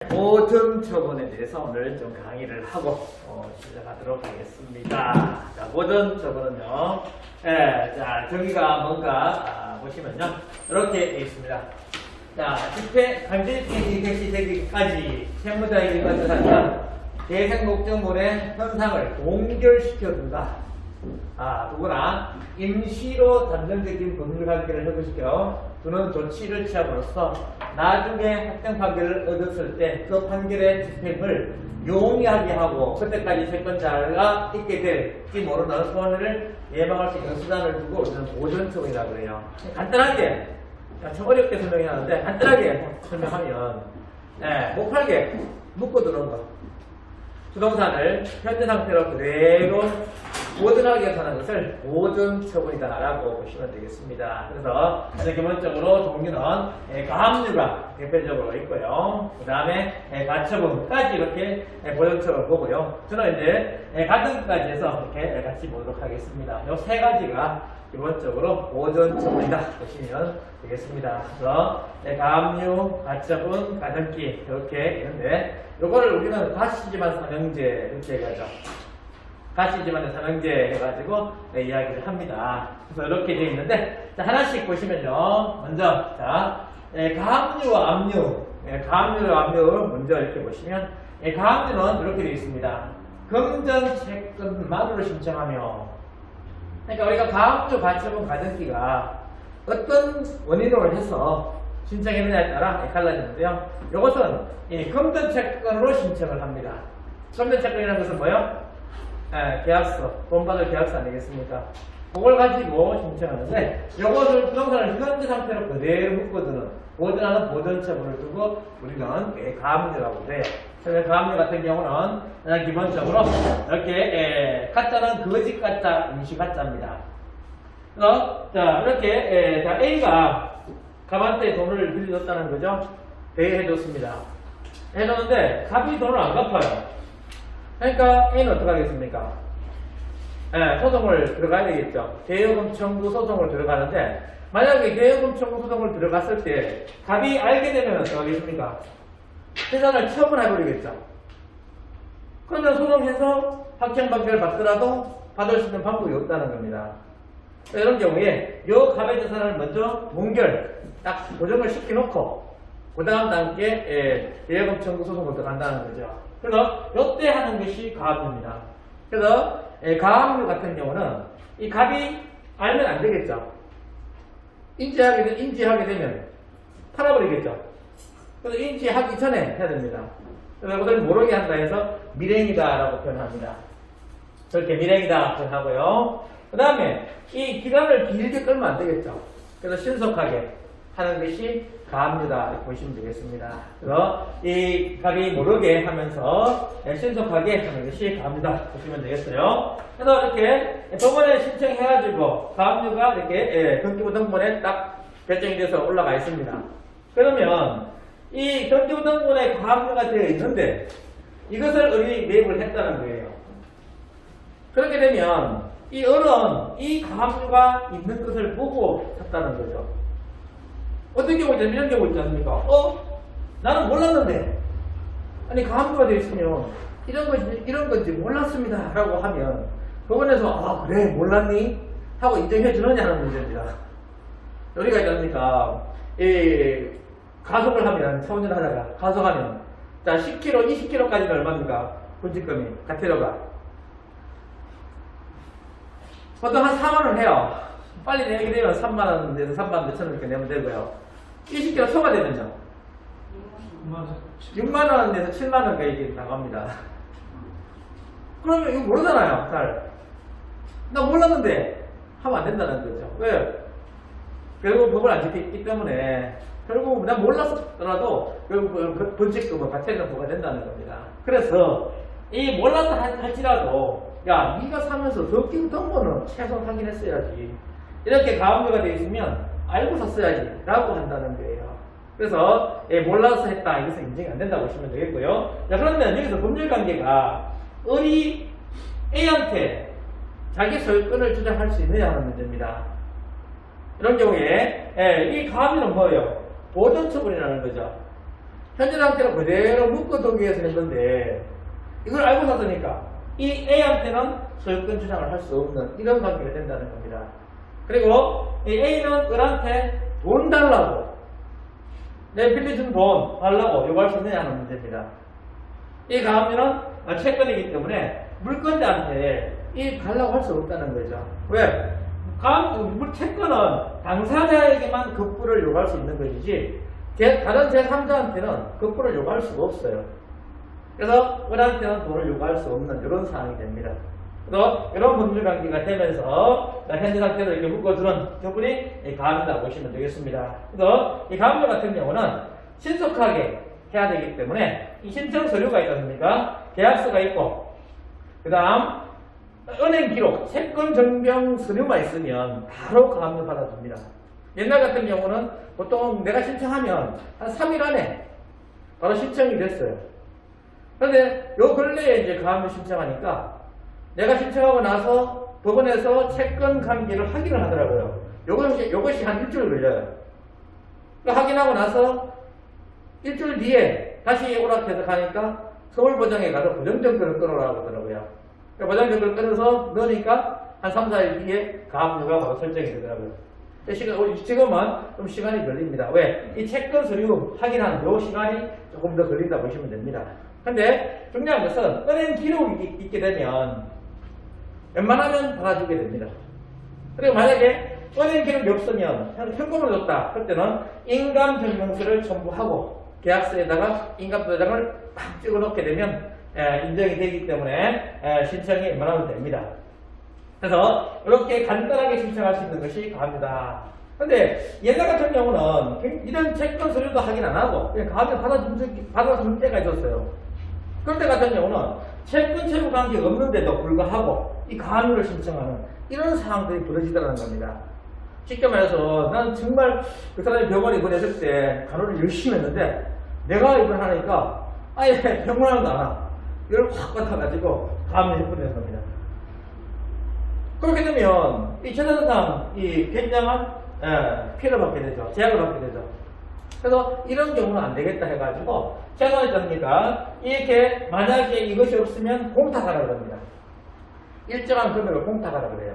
보존 처분에 대해서 오늘 좀 강의를 하고 시작하도록 하겠습니다. 자, 보존 처분은요, 자, 저기가 뭔가 보시면요, 이렇게 되어 있습니다. 자, 집회 강제집행 개시되기까지 채무자에게 거쳐하면 대생목적물의 현상을 동결시켜준다. 누구나 임시로 단정적인 법률관계를 회복시켜 두는 조치를 취함으로써 나중에 확정 판결을 얻었을 때 그 판결의 집행을 용이하게 하고 그때까지 채권자가 있게 될지 모르는 손해를 예방할 수 있는 수단을 두고 우리는 보존처분이라고 그래요. 간단하게 좀 어렵게 설명하는데 간단하게 설명하면 못 팔게 묶어두는 거, 부동산을 현재 상태로 그대로 보존하기 위해서 하는 것을 보존처분이다라고 보시면 되겠습니다. 그래서 기본적으로 종류는 가압류가 대표적으로 있고요. 그 다음에 가처분까지 이렇게 보존처분을 보고요. 저는 이제 가등까지 해서 이렇게 같이 보도록 하겠습니다. 이 세 가지가 기본적으로 보존처분이다 보시면 되겠습니다. 그래서 가압류, 가처분, 가등기 이렇게 있는데 이거를 우리는 가시지만 삼형제 이렇게 해가죠. 가시지만 삼형제 해가지고 이야기를 합니다. 그래서 이렇게 되어 있는데 자, 하나씩 보시면요. 먼저 자, 가압류와 압류, 가압류와 압류 먼저 이렇게 보시면 가압류는 이렇게 되어 있습니다. 금전 채권만으로 신청하며, 그러니까 우리가 가압류, 가처분, 가등기가 어떤 원인으로 해서 신청했느냐에 따라 달라지는데요. 이것은 금전 채권으로 신청을 합니다. 금전 채권이라는 것은 뭐예요? 계약서, 돈 받을 계약서 아니겠습니까? 그걸 가지고 신청하는데 이것을 부동산을 현재 상태로 그대로 묶어두는 보존하는 보존처분을 두고 우리는 가압류라고 그래요. 그래서 가압류 같은 경우는 기본적으로 이렇게 가짜는 거짓 가짜, 임시 가짜입니다. 그래서 자, 이렇게 자, A가 갑한테 돈을 빌려줬다는 거죠. 대해줬습니다. 해줬는데 갑이 돈을 안 갚아요. 그러니까 A는 어떻게 하겠습니까? 소송을 들어가야 되겠죠. 대여금 청구 소송을 들어가는데 만약에 대여금 청구 소송을 들어갔을 때 갑이 알게 되면 어떻게 하겠습니까? 재산을 처분해버리겠죠. 그러면 소송해서 확정 판결을 받더라도 받을 수 있는 방법이 없다는 겁니다. 이런 경우에 이 갑의 재산을 먼저 몽결, 딱 고정을 시켜놓고 그 다음 단계에 대여금 청구 소송을 들어간다는 거죠. 그래서 이때 하는 것이 가압류입니다. 그래서 가압류 같은 경우는 이 갑이 알면 안 되겠죠. 인지하게 되면 팔아버리겠죠. 그래서 인지하기 전에 해야 됩니다. 그래서 이것을 모르게 한다 해서 밀행이다라고 표현합니다. 그렇게 밀행이다 표현하고요. 그 다음에 이 기간을 길게 끌면 안 되겠죠. 그래서 신속하게 하는 것이 가압류다 이렇게 보시면 되겠습니다. 그래서 이 갑이 모르게 하면서 신속하게 하는 것이 가압류다 보시면 되겠어요. 그래서 이렇게 법원에 신청해가지고 가압류가 이렇게 등기부등본에 딱 결정이 돼서 올라가 있습니다. 그러면 이 등기부등본에 가압류가 되어 있는데 이것을 을이 매입을 했다는 거예요. 그렇게 되면 이 을은 이 가압류가 있는 것을 보고 샀다는 거죠. 어떤 경우 있잖아요. 이런 경우 있지 않습니까? 나는 몰랐는데. 아니, 가압류가 되어 있으면, 이런 건지 몰랐습니다. 라고 하면, 법원에서, 그래, 몰랐니? 하고 인정해 주느냐는 문제입니다. 여기가 있지 않습니까? 가속을 하면, 차 운전하다가, 가속하면, 자, 10km, 20km까지는 얼마입니까? 분직금이, 가태료가. 보통 한 4만원 해요. 빨리 내게 되면 3만원에서 3만 몇천 원 이렇게 내면 되고요. 20km 초과되면요. 6만원에서 7만원까지 나갑니다. 그러면 이거 모르잖아요, 잘. 나 몰랐는데 하면 안 된다는 거죠. 왜? 결국 법을 안 지켰기 때문에 결국 난 몰랐더라도 결국 분직금은 가태료가 부과된다는 겁니다. 그래서 이 몰랐다 할지라도 야, 네가 사면서 등기부등본은 최소 확인했어야지. 이렇게 가압류가 되어 있으면 알고 샀어야지 라고 한다는 거예요. 그래서 몰라서 했다 이것은 인정이 안 된다고 보시면 되겠고요. 자, 그러면 여기서 법률관계가 을이 A한테 자기 소유권을 주장할 수 있느냐 하는 문제입니다. 이런 경우에 이 가압류는 뭐예요? 보존처분이라는 거죠. 현재 상태로 그대로 묶어두기 위해서 했는데 이걸 알고 나서니까 이 A한테는 소유권 주장을 할 수 없는 이런 관계가 된다는 겁니다. 그리고 이 A는 을한테 돈 달라고, 내 빌려준 돈 달라고 요구할 수 있느냐 하는 문제입니다. 이 가압류는 채권이기 때문에 물권자한테 이 달라고 할 수 없다는 거죠. 왜? 채권은 당사자에게만 급부를 요구할 수 있는 것이지 다른 제3자한테는 급부를 요구할 수가 없어요. 그래서 을한테는 돈을 요구할 수 없는 이런 상황이 됩니다. 그래서 이런 법률 관계가 되면서 현재 상태로 이렇게 묶어주는 부분이 가압류라고 보시면 되겠습니다. 그래서 이 가압류 같은 경우는 신속하게 해야 되기 때문에 이 신청 서류가 있지 않습니까? 계약서가 있고 그 다음 은행 기록, 채권 증명 서류만 있으면 바로 가압류 받아줍니다. 옛날 같은 경우는 보통 내가 신청하면 한 3일 안에 바로 신청이 됐어요. 그런데 요 근래에 이제 가압류 신청하니까 내가 신청하고 나서 법원에서 채권 관계를 확인을 하더라고요. 요것이 한 일주일 걸려요. 확인하고 나서 일주일 뒤에 다시 오락해서 가니까 서울보장에 가서 보정증권을 끊으라고 하더라고요. 보정증권을 끊어서 넣으니까 한 3, 4일 뒤에 가압류가 바로 설정이 되더라고요. 지금은 좀 시간이 걸립니다. 왜? 이 채권 서류 확인하는 요 시간이 조금 더 걸린다 보시면 됩니다. 근데 중요한 것은 은행 기록이 있게 되면 웬만하면 받아주게 됩니다. 그리고 만약에 은행 기록이 없으면 현금을 줬다. 그때는 인감증명서를 첨부하고 계약서에다가 인감도장을 팍 찍어놓게 되면 인정이 되기 때문에 신청이 웬만하면 됩니다. 그래서 이렇게 간단하게 신청할 수 있는 것이 가압류다. 근데 옛날 같은 경우는 이런 채권 서류도 확인 안 하고 그냥 가압류 받아준 때가 있었어요. 그럴 때 같은 경우는 채권 채무 관계가 없는데도 불구하고 이 가압류를 신청하는 이런 상황들이 벌어지더라는 겁니다. 쉽게 말해서 난 정말 그 사람이 병원에 입원했을 때 간호를 열심히 했는데 내가 입원하니까 아예 병원하는 거 안 와. 이걸 확 받아가지고 가압류 해버리는 겁니다. 그렇게 되면 이 재산상 이 굉장한 피해를 받게 되죠. 제약을 받게 되죠. 그래서 이런 경우는 안 되겠다 해가지고 제가 했답니까? 이렇게 만약에 이것이 없으면 공탁하라 그럽니다. 일정한 금액을 공탁하라 그래요.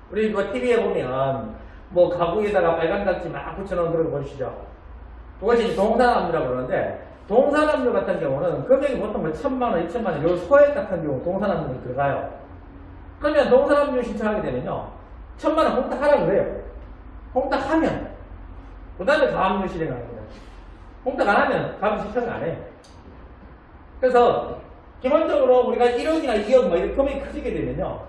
우리 뭐 TV에 보면 뭐 가구에다가 빨간 딱지 막 붙여놓은 그런 거 보시죠. 그것이 동산압류라고 그러는데 동산압류 같은 경우는 금액이 보통 뭐 1,000만원, 2,000만원 요 소액 같은 경우 동산압류 들어가요. 그러면 동산압류 신청하게 되면요 1,000만원 공탁하라 그래요. 공탁하면 그 다음에 가압류 실행합니다. 공탁 안 하면 가압류 신청 안 해요. 그래서 기본적으로 우리가 1억이나 2억 뭐 이렇게 금액이 커지게 되면요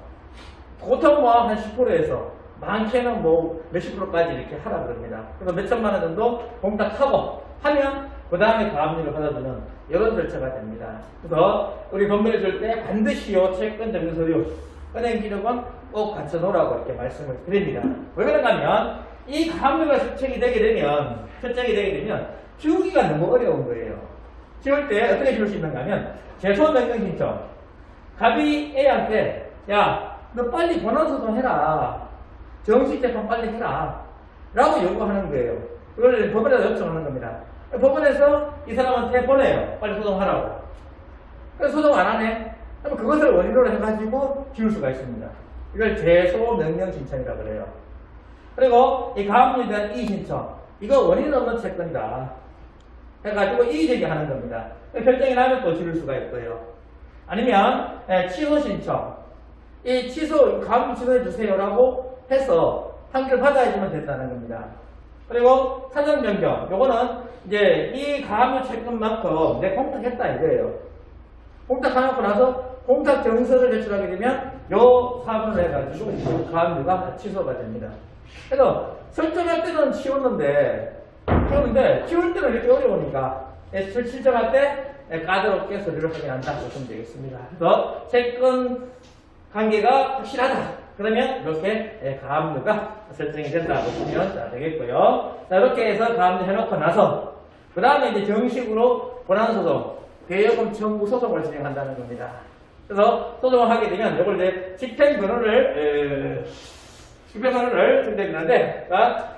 보통 뭐 한 10%에서 많게는 뭐 몇십 프로까지 이렇게 하라 그럽니다. 그래서 몇 천만 원 정도 공탁하고 하면 그 다음에 가압류를 받아주는 이런 절차가 됩니다. 그래서 우리 건물을 줄 때 반드시요 채권 증명 서류, 은행 기록은 꼭 갖춰놓으라고 이렇게 말씀을 드립니다. 왜 그런가 하면 이 가압류가 설정이 되게 되면 지우기가 너무 어려운 거예요. 지울 때 어떻게 지울 수 있는가 하면 제소 명령 신청. 갑이 A한테 야, 너 빨리 권한소송 해라. 정식 재판 빨리 해라. 라고 요구하는 거예요. 그걸 법원에다 요청하는 겁니다. 법원에서 이 사람한테 보내요. 빨리 소송하라고. 그래서 소송 안 하네? 그럼 그것을 원인으로 해가지고 지울 수가 있습니다. 이걸 제소 명령 신청이라고 그래요. 그리고 이 가압류에 대한 이의 신청. 이거 원인 없는 채권이다. 해가지고 이의 제기하는 겁니다. 결정이 나면 또 지울 수가 있고요. 아니면 취소 신청. 이 가압류 취소해 주세요라고 해서 판결 받아야지만 된다는 겁니다. 그리고 사정 변경. 요거는 이제 이 가압류 채권만큼 내 공탁했다 이거예요. 공탁하고 나서 공탁 정서를 제출하게 되면 요 사건을 해가지고 이 가압류가 취소가 됩니다. 그래서 설정할 때는 치웠는데 치울 때는 이렇게 어려우니까 실정할 때 까다롭게 서류를 확인한다 보시면 되겠습니다. 그래서 채권 관계가 확실하다. 그러면 이렇게 가압류가 설정이 된다 보시면 되겠고요. 자, 이렇게 해서 가압류 해놓고 나서 그 다음에 이제 정식으로 권한소송, 배여금 청구 소송을 진행한다는 겁니다. 그래서 소송을 하게 되면 이걸 이제 집행변호를 상대되는데,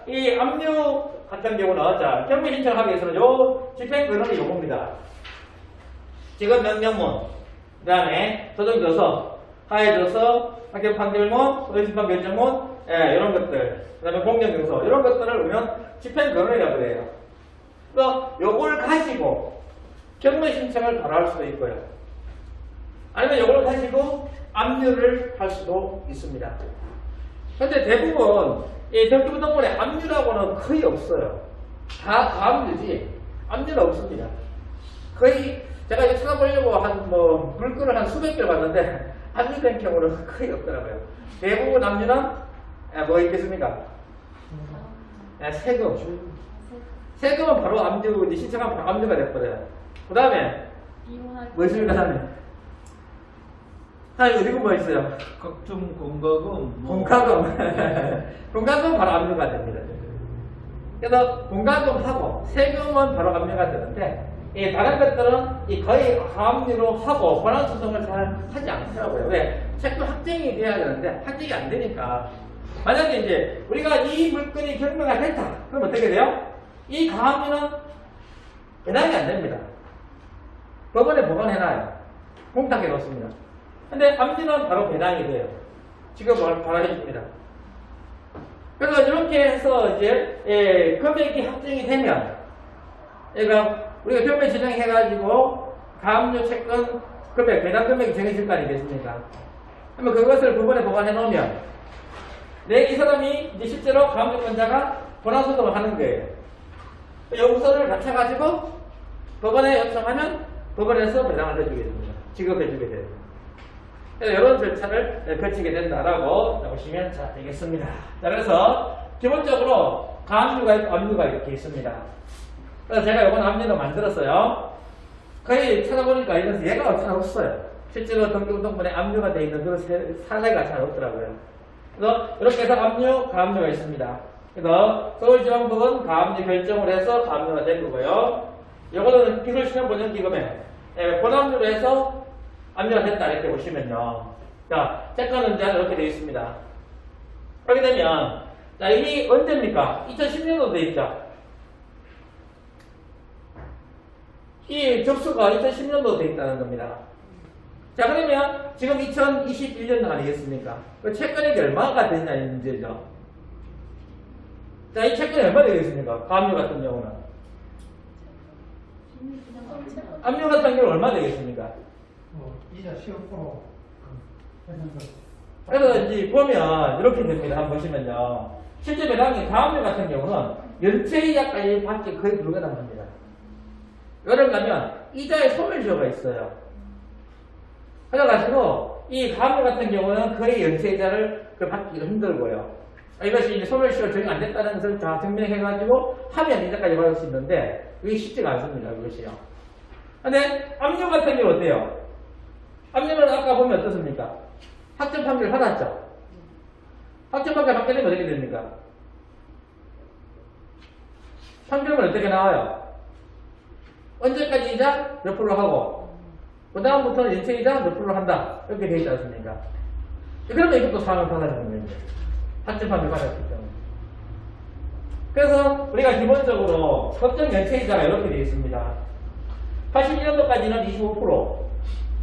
이 압류 같은 경우는 자 경매 신청을 하기 위해서는 요 집행권은 요겁니다. 지금 명령문, 그 다음에 소정조서, 하해조서, 학교 판결문, 소정심판 결정문, 이런 것들, 그 다음에 공정증서 이런 것들을 보면 집행권이라고 해요. 그래서 요걸 가지고 경매 신청을 바로 할 수도 있고요. 아니면 요걸 가지고 압류를 할 수도 있습니다. 근데 대부분 이 덕기부동본에 압류라고는 거의 없어요. 다 가압류지 압류는 없습니다. 거의 제가 이거 찾아보려고 한 물건을 한 수백 개를 봤는데 압류된 경우는 거의 없더라고요. 대부분 압류는 뭐 있겠습니까? 세금. 세금은 바로 압류, 신청하면 바로 압류가 돼버려요. 그 다음에 뭐 있습니까, 사장님? 그리고 뭐 있어요? 각종 공과금. 공과금. 공과금은 바로 압류가 됩니다. 그래서 공과금하고 세금은 바로 압류가 되는데, 이 다른 것들은 이 거의 가압류로 하고 권한 소송을 잘 하지 않더라고요. 왜? 책도 확정이 돼야 되는데 확정이 안 되니까. 만약에 이제 우리가 이 물건이 경매가 됐다. 그럼 어떻게 돼요? 이 가압류는 배당이 안 됩니다. 법원에 보관해놔요. 공탁해 놓습니다. 근데 압류는 바로 배당이 돼요. 지금 바로 해줍니다. 그래서 이렇게 해서 이제 금액이 확정이 되면, 그러니까 우리가 경매 진행해가지고 가압류 채권 금액, 배당 금액이 정해질 거 아니겠습니까? 그러면 그것을 법원에 보관해 놓으면 이 사람이 이제 실제로 가압류권자가 권한소송을 하는 거예요. 요구서를 갖춰가지고 법원에 요청하면 법원에서 배당을 해주게 됩니다. 지급해주게 됩니다. 그래서 이런 절차를 거치게 된다라고 보시면 되겠습니다. 자, 그래서 기본적으로 가압류가 있고 압류가 이렇게 있습니다. 그래서 제가 이번 압류를 만들었어요. 거의 찾아보니까 이런 예가 잘 없어요. 실제로 덕기부동본에 압류가 되어 있는 그런 사례가 잘 없더라고요. 그래서 이렇게 해서 압류, 가압류가 있습니다. 그래서 서울지방법은 가압류 결정을 해서 가압류가 된 거고요. 이거는 기술시험보전기금에 본압류로 해서 압류가 됐다 이렇게 보시면요. 자, 채권은 이렇게 되어 있습니다. 그렇게 되면 자, 이게 언제입니까? 2010년도 되어 있죠. 이 접수가 2010년도 되어 있다는 겁니다. 자, 그러면 지금 2021년 아니겠습니까? 그 채권액이 얼마가 되냐는 문제죠. 자, 이 채권이 얼마 되겠습니까? 가압류 같은 경우는. 압류 같은 경우는 얼마 되겠습니까? 이자 15%. 그래서 이제 보면 이렇게 됩니다. 한번 보시면요. 실제 배당이 가압류 같은 경우는 연체이자까지 받기 거의 불가능합니다. 예를 들면 이자에 소멸시효가 있어요. 그래가지고 이 가압류 같은 경우는 거의 연체이자를 받기가 힘들고요. 이것이 이제 소멸시효가 적용 안 됐다는 것을 다 증명해가지고 하면 이자까지 받을 수 있는데 이게 쉽지가 않습니다. 그것이요. 근데 압류 같은 경우 어때요? 압류는 아까 보면 어떻습니까? 확정 판결 받았죠? 확정 판결 받게 되면 어떻게 됩니까? 판결은 어떻게 나와요? 언제까지 이자 몇 프로 하고 그 다음부터는 연체이자 몇 프로 한다 이렇게 되어 있지 않습니까? 그러면 이것도 상황을 달라지는 겁니다. 확정 판결 받았기 때문에. 그래서 우리가 기본적으로 법정 연체이자가 이렇게 되어 있습니다. 81년도까지는 25%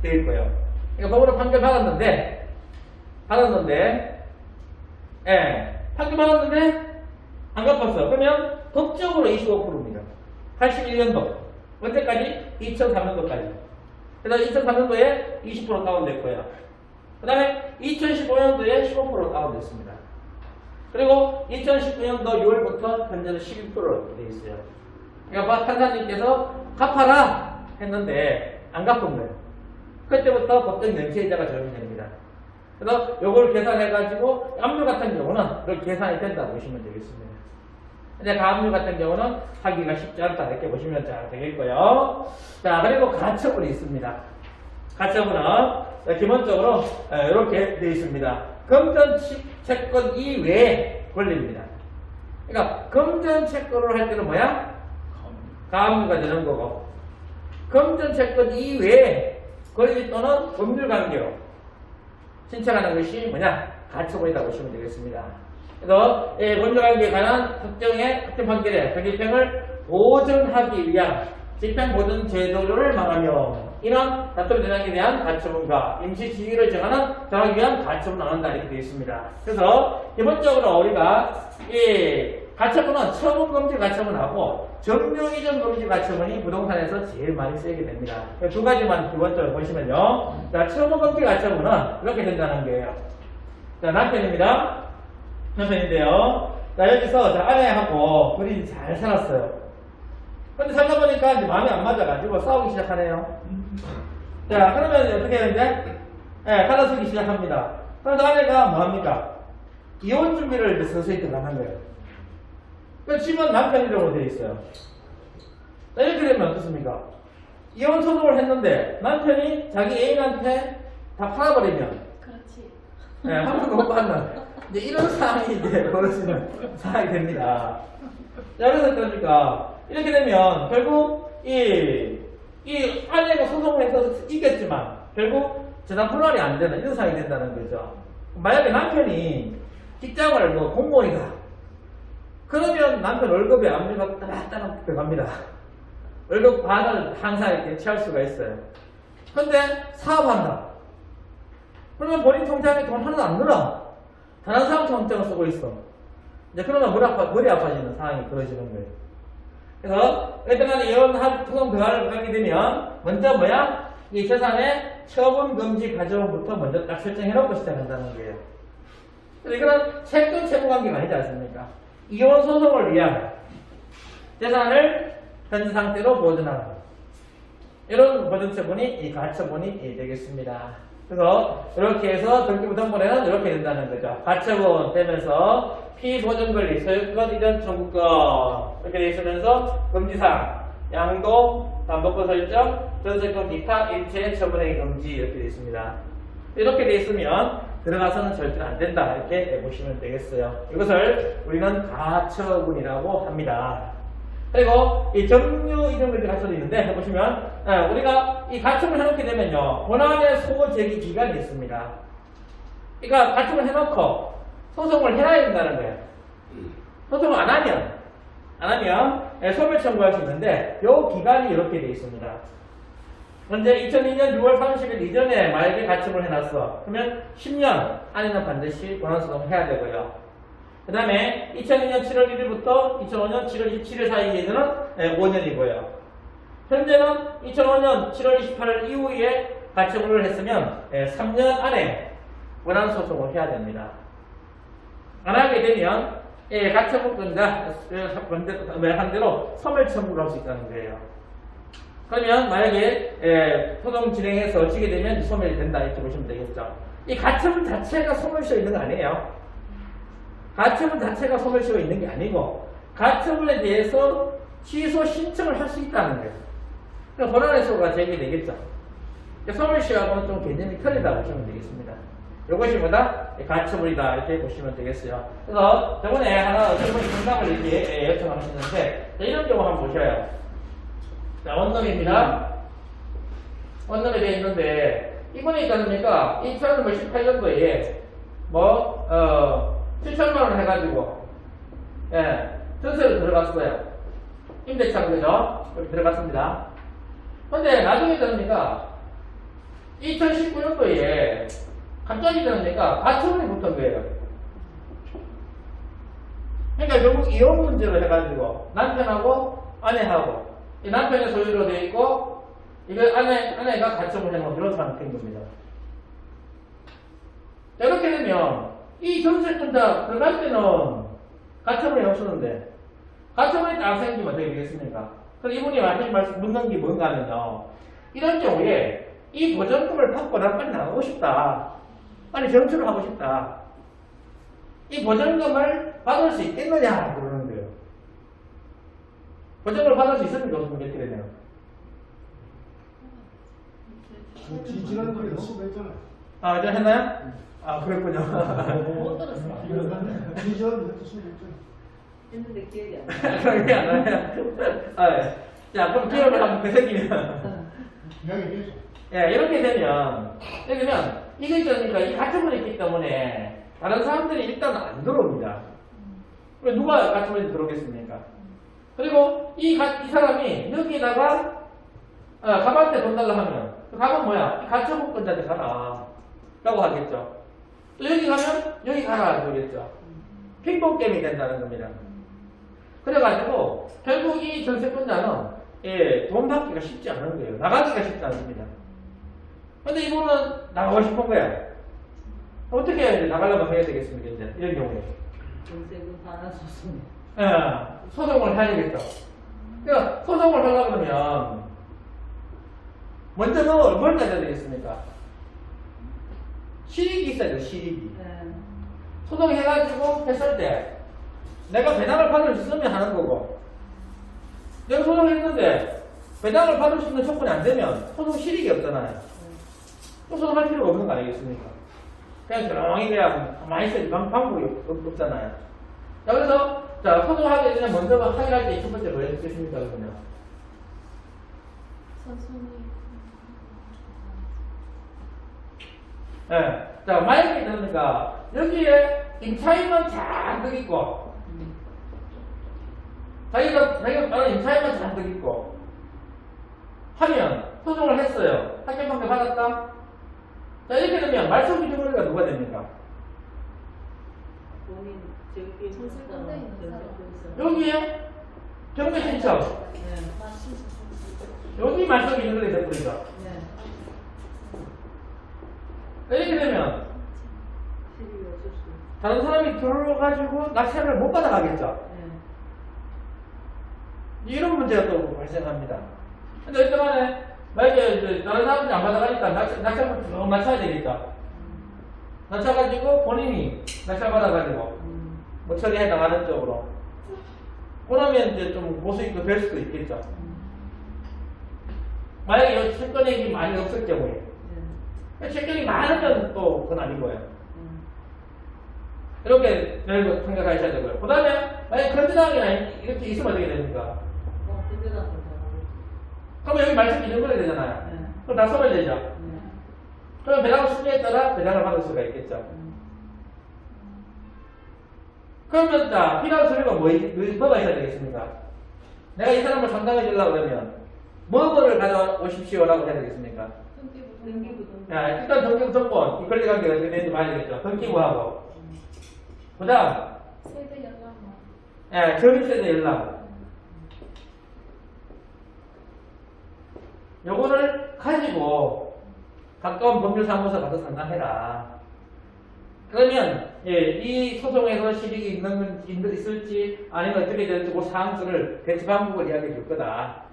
되어 있고요. 그러니까 법으로 판결 받았는데 판결 받았는데 안 갚았어. 그러면 법적으로 25%입니다. 81년도 언제까지? 2003년도까지. 그래서 2003년도에 20% 다운됐고요. 그 다음에 2015년도에 15% 다운됐습니다. 그리고 2019년도 6월부터 현재는 11%로 되어 있어요. 그러니까 판사님께서 갚아라 했는데 안 갚은 거예요. 그때부터 법정 연체이자가 적용이 됩니다. 그래서 요걸 계산해가지고 압류 같은 경우는 그렇게 계산이 된다고 보시면 되겠습니다. 근데 가압류 같은 경우는 하기가 쉽지 않다 이렇게 보시면 잘 되겠고요. 자, 그리고 가처분이 있습니다. 가처분은 기본적으로 이렇게 되어 있습니다. 금전 채권 이외의 권리입니다. 그러니까 금전 채권을 할 때는 뭐야? 가압류가 되는 거고, 금전 채권 이외의 권리 또는 법률 관계로 신청하는 것이 뭐냐? 가처분이라고 보시면 되겠습니다. 그래서 권리관계에 관한 특정 판결의 적립행을 보증하기 위한 집행보증 제도를 말하며 이런 다툼 대상에 대한 가처분과 임시지위를 정하기 위한 가처분을 말한다 이렇게 되어 있습니다. 그래서 기본적으로 우리가 이 가처분은 처분금지 가처분하고 점유이전 금지 가처분이 부동산에서 제일 많이 쓰이게 됩니다. 두 가지만 기본적으로 보시면요. 자, 처분금지 가처분은 이렇게 된다는 거예요. 자, 남편인데요. 자, 여기서 아내하고 둘이 잘 살았어요. 근데 살다 보니까 이제 마음이 안 맞아가지고 싸우기 시작하네요. 자, 그러면 어떻게 되는데? 갈라서기 시작합니다. 그래서 아내가 뭐합니까? 이혼 준비를 이제 서서히 들어가는 거예요. 그 집은 남편이라고 되어 있어요. 자, 이렇게 되면 어떻습니까? 이혼 소송을 했는데 남편이 자기 애인한테 다 팔아버리면 그렇지. 한 번도 못 받는 이제 이런 상황이 이제 벌어지는 상황이 됩니다. 자, 그래서 그러니까 이렇게 되면 결국 이 아내가 소송을 해서 이겼지만 결국 재산 분할이 안 되는 이런 상황이 된다는 거죠. 만약에 남편이 직장을 공무원이다. 그러면 남편 월급에 압류가 따닥따닥 들어갑니다. 월급 반을 항상 이렇게 취할 수가 있어요. 근데 사업한다. 그러면 본인 통장에 돈 하나도 안 넣어. 다른 사람 통장을 쓰고 있어. 이제 그러면 머리 아파지는 상황이 벌어지는 거예요. 그래서 일단은 이혼 소송 들어가게 되면 먼저 이 재산의 처분 금지 과정부터 먼저 딱 설정해놓고 시작한다는 거예요. 그래서 이거는 채권 채무 관계가 아니지 않습니까? 이혼 소송을 위한 재산을 현 상태로 보존하는 이런 보존처분이 이 가처분이 되겠습니다. 그래서 이렇게 해서 등기부등본에는 이렇게 된다는 거죠. 가처분 되면서 피보존권리, 소유권 이전 청구권 이렇게 되어 있으면서 금지사항, 양도, 담보권 설정, 전세권 기타 일체 처분행위 금지 이렇게 되어 있습니다. 이렇게 되어 있으면 들어가서는 절대로 안 된다 이렇게 보시면 되겠어요. 이것을 우리는 가처분이라고 합니다. 그리고 이 점유 이전금지 가처분이 있는데 해보시면 우리가 이 가처분을 해놓게 되면요 본안의 소제기 기간이 있습니다. 그러니까 가처분을 해놓고 소송을 해야 된다는 거예요. 소송을 안 하면 소멸 청구할 수 있는데 이 기간이 이렇게 되어 있습니다. 현재 2002년 6월 30일 이전에 만약에 가처분을 해놨어. 그러면 10년 안에는 반드시 본안소송을 해야 되고요. 그 다음에 2002년 7월 1일부터 2005년 7월 27일 사이에는 5년이고요. 현재는 2005년 7월 28일 이후에 가처분을 했으면 3년 안에 원안소송을 해야 됩니다. 안 하게 되면 가처분권자 한 대로 소멸 청구를 할 수 있다는 거예요. 그러면 만약에 소송 진행해서 지게 되면 소멸이 된다 이렇게 보시면 되겠죠. 이 가처분 자체가 소멸시효 있는 거 아니에요. 가처분 자체가 소멸시효가 있는 게 아니고 가처분에 대해서 취소 신청을 할 수 있다는 거예요. 그러니까 본안에서가 제기되겠죠. 소멸시효하고는 좀 개념이 틀리다 보시면 되겠습니다. 이것이 뭐다? 가처분이다 이렇게 보시면 되겠어요. 그래서 저번에 하나 어떤 분이 상담을 이렇게 요청하셨는데 이런 경우 한번 보셔요. 자, 원룸입니다. 원룸에 되어 있는데 이번에 있지 않습니까? 2018년도에 7천만 원 해가지고 전세로 들어갔어요. 임대차 그죠? 여기 들어갔습니다. 근데 나중에 들으니까 2019년도에 갑자기 들으니까 가처분이 붙은 거예요. 그러니까 결국 이혼 문제로 해가지고 남편하고 아내하고 이 남편의 소유로 되어 있고 이걸 아내가 가처분 해놓은 이런 상태인 겁니다. 이렇게 되면 이 전세권자 들어갈 때는 가처분이 없었는데 가처분이 딱 생기면 어떻게 되겠습니까? 그래서 이분이 묻는 게 뭔가 하면요. 이런 경우에 이 보전금을 받고 난 빨리 나가고 싶다. 빨리 정출을 하고 싶다. 이 보전금을 받을 수 있겠느냐 그러는 거예요. 보전금을 받을 수 있습니까? 어떻게 되네요. 지난번에 수고했잖아요. 아, 이제 했나요? 아, 그랬군요. 못 들었어. 지난번에 수고했잖아요. 했는데 기억이 안 나. 그게 안 나요. 아, 예. 자, 그럼 기억을 한번 되새기면. 이야기해줘. 예, 이렇게 되면 이게 있으니까 이 가처분이 있기 때문에 다른 사람들이 일단 안 들어옵니다. 그럼 누가 가처분에 들어오겠습니까? 그리고 이 사람이 여기다가 가방한테 돈 달라 하면 그 가방 뭐야? 이 가처분권자한테 가라 라고 하겠죠. 또 여기 가면 여기 가라 그러겠죠. 핑퐁 게임이 된다는 겁니다. 그래가지고 결국 이 전세권자는 돈 받기가 쉽지 않은 거예요. 나가기가 쉽지 않습니다. 근데 이분은 나가고 싶은 거야. 어떻게 해야 나가려면 해야 되겠습니까? 이제 이런 경우에 전세금 반환 소송. 소송을 해야 되겠죠. 그러니까 소송을 하려고 그러면 먼저 뭘 가져야 되겠습니까? 실익이 있어야 돼요. 실익이. 소송해가지고 했을 때 내가 배당을 받을 수 있으면 하는 거고, 내가 소송했는데 배당을 받을 수 있는 조건이 안 되면 소송 실익이 없잖아요. 또 소송할 필요가 없는 거 아니겠습니까? 그냥 조용히 그냥 가만히 있어야지 방법이 없잖아요. 자, 그래서 자, 소송하기 전에 먼저 확인할 때 첫 번째 뭐 해주십니까? 그러면 네. 자, 만약에 그러니까 여기에 임차인만 잔뜩 있고 자기가 다른 임차인만 잔뜩 있고 하면 소송을 했어요. 합격 판결 받았다. 자, 이렇게 되면 말소 기준거리가 누가 됩니까? 본인 저기 전세권자에 있는 사람. 여기에 경매 신청. 여기 말소 기준거리 돼버리죠. 이렇게 되면 실이 없을 수. 다른 사람이 들어가지고 낙찰을 못 받아가겠죠. 이런 문제가 또 발생합니다. 근데 일단간에 만약에 이제 다른 사람들이 안 받아가니까 낙찰을 쭉 맞춰야 되겠죠. 맞춰가지고 본인이 낙찰 받아가지고 뭐 처리해 나가는 쪽으로. 그러면 이제 좀 고수익도 될 수도 있겠죠. 만약에 이 채권액이 많이 없을 경우에. 채권이 많으면 또 그건 아닌 거예요. 이렇게 여러분 생각하셔야 되고요. 그 다음에 만약에 건전하게 이렇게 있으면 어떻게 됩니까? 그러면 여기 말씀 기준거리 되잖아요. 그럼 다 써야 되죠. 그러면 배당 수준에 따라 배당을 받을 수가 있겠죠. 그러면 자, 필요한 서류가 뭐가 있어야 되겠습니까? 내가 이 사람을 상담해 주려고 그러면 뭐를 가져오십시오라고 해야 되겠습니까? 자, 일단 등기부등본, 이 권리관계가 어떻게 되는지 봐야 되겠죠. 등기부하고. 그 다음, 세대 연락만. 예, 전입세대 연락. 요거를 가지고 가까운 법률사무소 가서 상담해라. 그러면 이 소송에서 실익이 있을지 아니면 어떻게 될지 그 사항들을 대처 방법을 이야기해 줄 거다.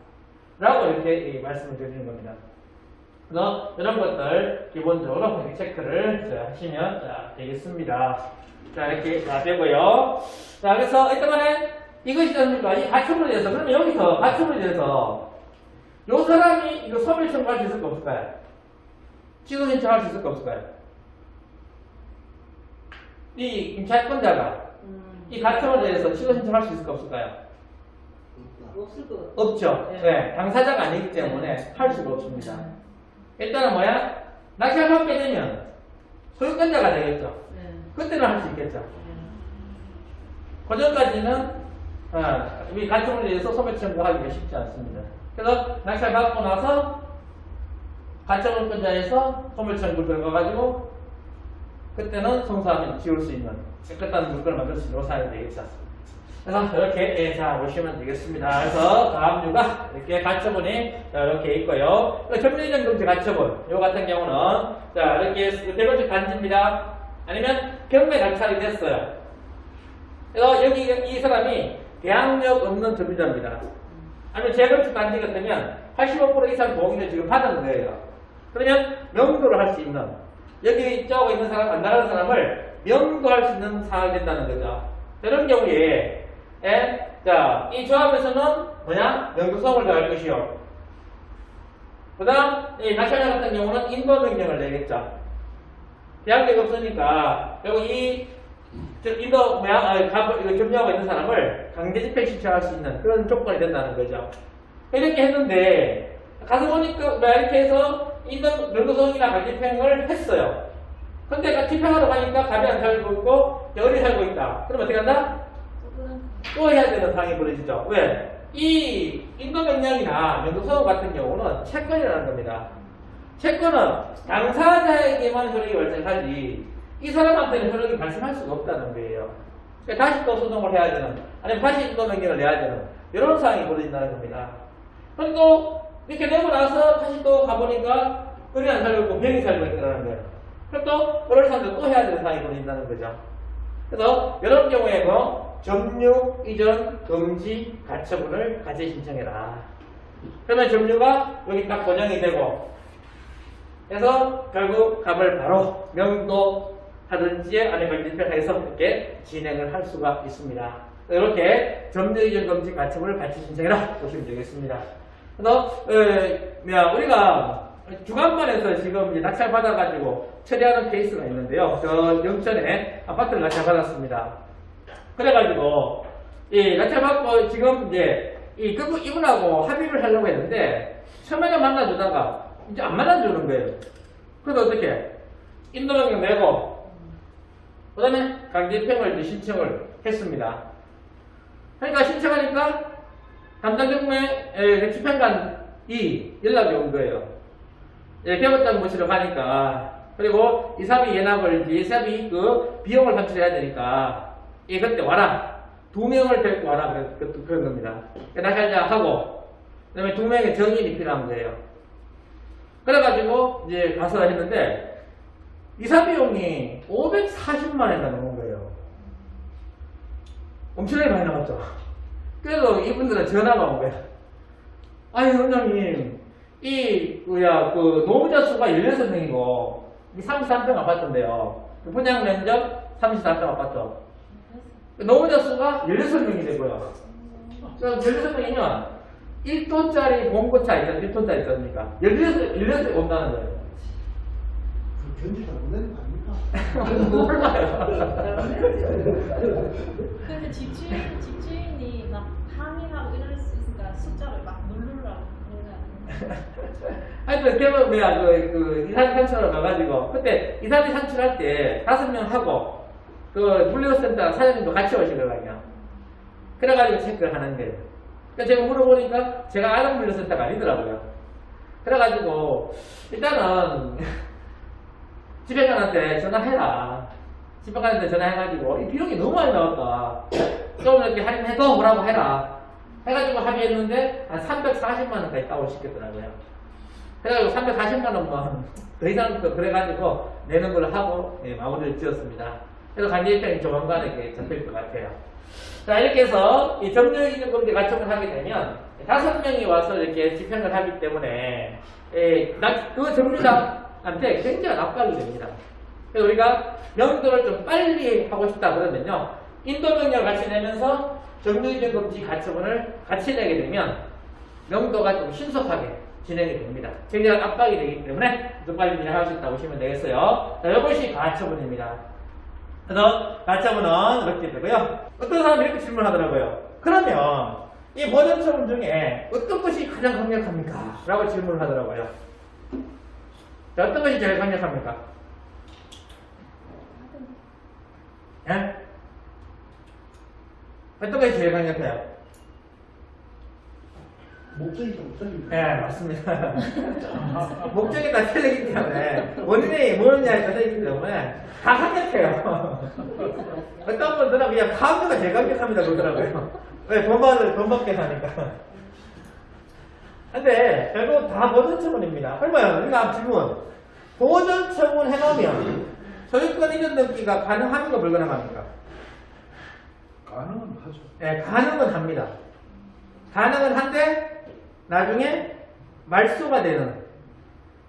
라고 이렇게 말씀을 드리는 겁니다. 그래서 이런 것들 기본적으로 체크를 하시면 되겠습니다. 자, 이렇게 되고요. 자, 그래서 일단간에 이것이 됩니까? 이 가처분에 대해서, 그러면 여기서 가처분에 대해서 요 사람이 이거 소멸 청구할 수 있을까 없을까요? 취소 신청할 수 있을까 없을까요? 이 임차권자가 이 가처분에 대해서 취소 신청할 수 있을까 없을까요? 없을 것 같아요. 없죠. 네, 당사자가 아니기 때문에 할 수가 없습니다. 일단은 뭐야? 낙찰받게 되면 소유권자가 되겠죠. 그때는 할 수 있겠죠. 그 전까지는 우리 가처분에 대해서 소멸 청구하기가 쉽지 않습니다. 그래서 낙찰받고 나서 가처분권자에서 소멸 청구 들어가가지고 그때는 성사하면 지울 수 있는 깨끗한 물건을 만들 수 있는 사용이 되겠죠. 그래서 이렇게 보시면 되겠습니다. 그래서 다음류가 이렇게 가처분이 이렇게 있고요. 전문의정 금지 가처분 요 같은 경우는 이렇게 대표적 단지입니다. 아니면 경매 낙찰이 됐어요. 그래서 여기 이 사람이 대항력 없는 점유자입니다. 아니면 재건축 단지 같으면 85% 이상 동의를 지금 받은 거예요. 그러면 명도를 할 수 있는 여기 이쪽에 있는 사람 안 나가는 사람을 명도할 수 있는 상황이 된다는 거죠. 이런 경우에 이 조합에서는 뭐냐? 명도성을 더할 것이요. 그 다음 이 낙찰자 같은 경우는 인도 명령을 내겠죠. 대항력이 없으니까 여기 인도 점유하고 있는 사람을 강제 집행 신청할 수 있는 그런 조건이 된다는 거죠. 이렇게 했는데 가서 보니까 이렇게 해서 인도 명도성이나 강제 집행을 했어요. 근데 집행하러 가니까 갑이 안 살고 있고 열이 살고 있다. 그럼 어떻게 한다? 또 해야 되는 상황이 벌어지죠. 왜? 이 인도명령이나 명도소송 같은 경우는 채권이라는 겁니다. 채권은 당사자에게만 효력이 발생하지 이 사람한테는 효력이 발생할 수가 없다는 거예요. 그러니까 다시 또 소송을 해야 되는, 아니면 다시 인도명령을 내야 되는 이런 상황이 벌어진다는 겁니다. 그럼 또 이렇게 내고 나서 다시 또 가보니까 을이 안 살고 있고 병이 살고 있다는 거예요. 그럼 또 을을 살고 또 해야 되는 상황이 벌어진다는 거죠. 그래서 이런 경우에는 점유 이전 금지 가처분을 같이 신청해라. 그러면 점유가 여기 딱 번영이 되고, 그래서 결국 갑을 바로 명도하든지 아니면 밀폐해서 이렇게 진행을 할 수가 있습니다. 이렇게 점유 이전 금지 가처분을 같이 신청해라 보시면 되겠습니다. 그래서 우리가 주간만에서 지금 이제 낙찰 받아가지고 처리하는 케이스가 있는데요. 저 영천에 아파트를 낙찰 받았습니다. 그래가지고 이 낙찰 받고 지금 이제 이분하고 합의를 하려고 했는데 처음에는 만나주다가 이제 안 만나주는 거예요. 그래서 어떻게 인도명령 내고 그 다음에 강제입행을 이제 신청을 했습니다. 그러니까 신청하니까 담당 경무의 집행관이 연락이 온 거예요. 개업장 모시러 가니까, 그리고 이사비 예납을, 이사비 그 비용을 산출해야 되니까, 그때 와라. 2명을 데리고 와라. 그런 겁니다. 낙찰자하고, 그 다음에 2명의 정인이 필요한 거예요. 그래가지고, 이제 가서 했는데, 이사비용이 540만원이나 넘은 거예요. 엄청나게 많이 나왔죠. 그래서 이분들은 전화가 온 거야. 아니, 원장님, 그 노무자 수가 16명이고, 33평 아파트인데요. 분양 면적 34평 아파트. 노무자 수가 16명이 되고요. 그래서 16명이면 1톤짜리 봉고차 있잖아요. 1톤짜리 있습니까? 16명 온다는 거예요. 견지 잘못되는 거 아닙니까? 몰라요. 근데 집주인이 막 항의하고 이럴 수 있으니까 숫자를 막 누르라고 하여튼 걔는 그 이사비 산출하러 가가지고 그때 이사비 산출할 때 5명 하고 그 물류센터 사장님도 같이 오시더라고요. 그래가지고 체크를 하는 거예요. 그러니까 제가 물어보니까 제가 아는 물류센터가 아니더라고요. 그래가지고 일단은 집행관한테 전화해라. 집행관한테 전화해가지고 이 비용이 너무 많이 나왔다. 좀 이렇게 할인해서 뭐라고 해라. 해가지고 합의했는데 한 340만 원까지 다운시켰더라고요. 그래가지고 340만 원만 더 이상 그래가지고 내는 걸 하고 마무리를 지었습니다. 그래서 강제입행이 조만간 이렇게 잡힐 것 같아요. 자, 이렇게 해서 이 점유이전 금지 가처분을 하게 되면 5명이 와서 이렇게 집행을 하기 때문에 그 점유자한테 굉장히 압박이 됩니다. 그래서 우리가 명도를 좀 빨리 하고 싶다 그러면요, 인도명령을 같이 내면서 점유이전 금지 가처분을 같이 내게 되면 명도가 좀 신속하게 진행이 됩니다. 굉장히 압박이 되기 때문에 좀 빨리 진행할 수 있다고 보시면 되겠어요. 자, 이것이 가처분입니다. 그래서 가처분은 이렇게 되고요. 어떤 사람이 이렇게 질문하더라고요. 그러면 이 보전처분 중에 어떤 것이 가장 강력합니까? 라고 질문을 하더라고요. 자, 어떤 것이 제일 강력합니까? 예? 어떤 것이 제일 강력해요? 목적이죠, 목적이. 네, 맞습니다. 목적이 다 틀리기 때문에, 원인이 뭐냐에 따라 틀리기 때문에, 다 강력해요. 어떤 분들은 그냥 가운데가 제일 강력합니다, 그러더라고요. 왜? 돈 받게 하니까. 근데, 결국 다 보전처분입니다. 얼마요? 우리가 질문. 보전처분 해놓으면, 소유권 이전 등기가 가능합니까, 불가능합니까? 가능은 하죠. 네, 가능은 합니다. 가능은 한데, 나중에 말소가 되는,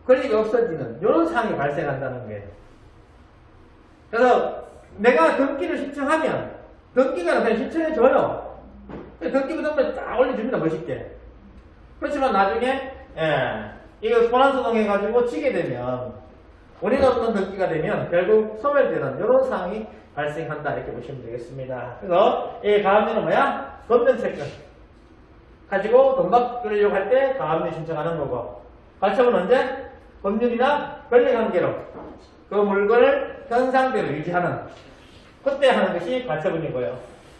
권리가 없어지는 이런 상황이 발생한다는 거예요. 그래서 내가 등기를 신청하면 등기가 그냥 신청해줘요. 등기 부등본 딱 올려줍니다, 멋있게. 그렇지만 나중에 이거 소환소송 해가지고 치게 되면 원인 없는 등기가 되면 결국 소멸되는 이런 상황이 발생한다, 이렇게 보시면 되겠습니다. 그래서 이 가압류는 뭐야? 법면 채권 가지고 돈 받으려고 할 때 가압류 신청하는 거고, 가처분은 언제? 법률이나 권리관계로 그 물건을 현상대로 유지하는, 그때 하는 것이 가처분이고요.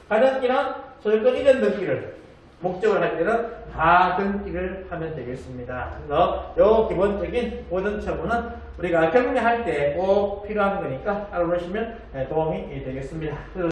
가등기는 소유권 이전 등기를 목적을 할 때는 다 등기를 하면 되겠습니다. 그래서 요 기본적인 모든 처분은 우리가 격리할 때 꼭 필요한 거니까 알아보시면 도움이 되겠습니다.